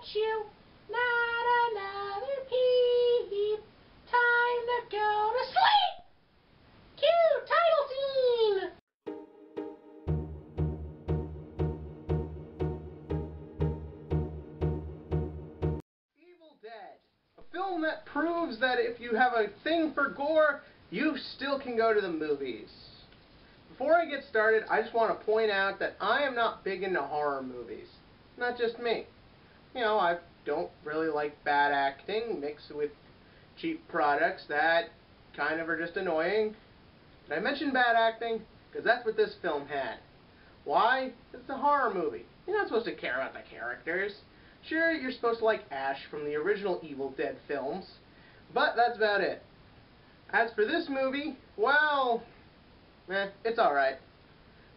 get you. Not another peep. Time to go to sleep. Cue title scene. Evil Dead. A film that proves that if you have a thing for gore, you still can go to the movies. Before I get started, I just want to point out that I am not big into horror movies. Not just me. You know, I don't really like bad acting mixed with cheap products that kind of are just annoying. And I mention bad acting because that's what this film had. Why? It's a horror movie. You're not supposed to care about the characters. Sure, you're supposed to like Ash from the original Evil Dead films, but that's about it. As for this movie, well, it's alright.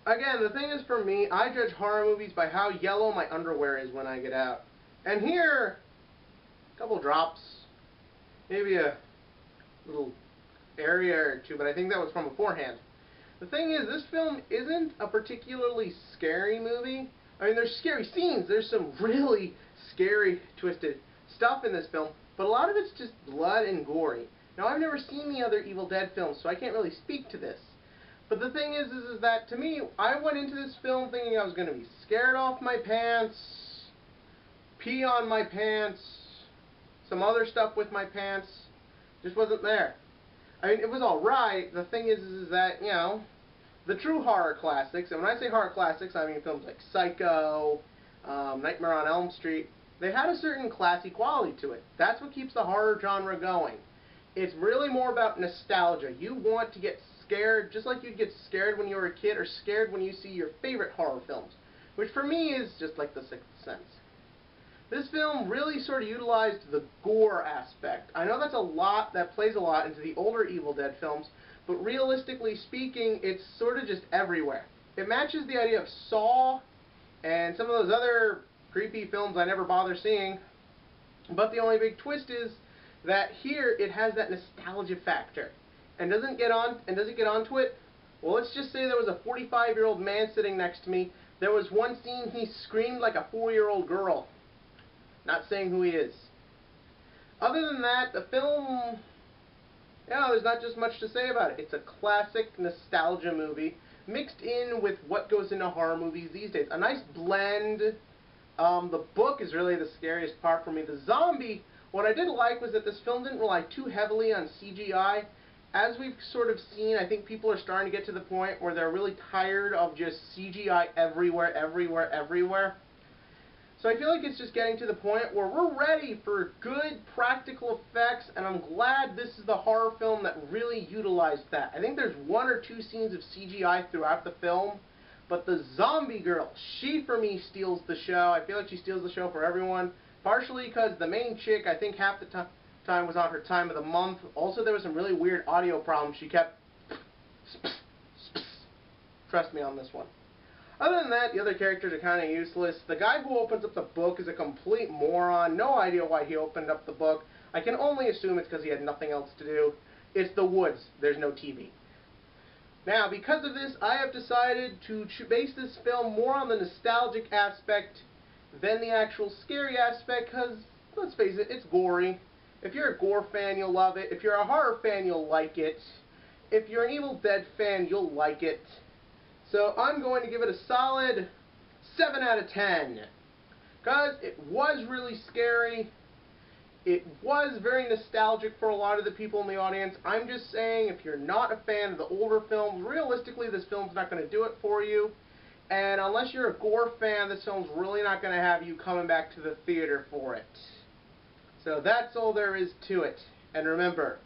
Again, the thing is for me, I judge horror movies by how yellow my underwear is when I get out. And here, a couple drops, maybe a little area or two, but I think that was from beforehand. The thing is, this film isn't a particularly scary movie. I mean, there's scary scenes, there's some really scary, twisted stuff in this film, but a lot of it's just blood and gory. Now, I've never seen the other Evil Dead films, so I can't really speak to this. But the thing is that, to me, I went into this film thinking I was going to be scared off my pants, pee on my pants, some other stuff with my pants. Just wasn't there. I mean, it was alright. The thing is that, you know, the true horror classics, and when I say horror classics, I mean films like Psycho, Nightmare on Elm Street, they had a certain classy quality to it. That's what keeps the horror genre going. It's really more about nostalgia. You want to get scared just like you'd get scared when you were a kid or scared when you see your favorite horror films, which for me is just like The Sixth Sense. This film really sort of utilized the gore aspect. I know that's a lot, that plays a lot into the older Evil Dead films, but realistically speaking, it's sort of just everywhere. It matches the idea of Saw and some of those other creepy films I never bother seeing, but the only big twist is that here it has that nostalgia factor. And does it get onto it? Well, let's just say there was a 45-year-old man sitting next to me. There was one scene he screamed like a 4-year-old girl. Not saying who he is. Other than that, the film, there's not just much to say about it. It's a classic nostalgia movie mixed in with what goes into horror movies these days. A nice blend. The book is really the scariest part for me. The zombie, what I did like was that this film didn't rely too heavily on CGI. As we've sort of seen, I think people are starting to get to the point where they're really tired of just CGI everywhere, everywhere, everywhere. So I feel like it's just getting to the point where we're ready for good practical effects, and I'm glad this is the horror film that really utilized that. I think there's 1 or 2 scenes of CGI throughout the film, but the zombie girl, she for me steals the show. I feel like she steals the show for everyone, partially because the main chick, I think half the time was on her time of the month. Also, there was some really weird audio problems. She kept trust me on this one. Other than that, the other characters are kind of useless. The guy who opens up the book is a complete moron. No idea why he opened up the book. I can only assume it's because he had nothing else to do. It's the woods. There's no TV. Now, because of this, I have decided to base this film more on the nostalgic aspect than the actual scary aspect, because, let's face it, it's gory. If you're a gore fan, you'll love it. If you're a horror fan, you'll like it. If you're an Evil Dead fan, you'll like it. So I'm going to give it a solid 7 out of 10. Because it was really scary. It was very nostalgic for a lot of the people in the audience. I'm just saying, if you're not a fan of the older films, realistically this film's not going to do it for you. And unless you're a gore fan, this film's really not going to have you coming back to the theater for it. So that's all there is to it. And remember,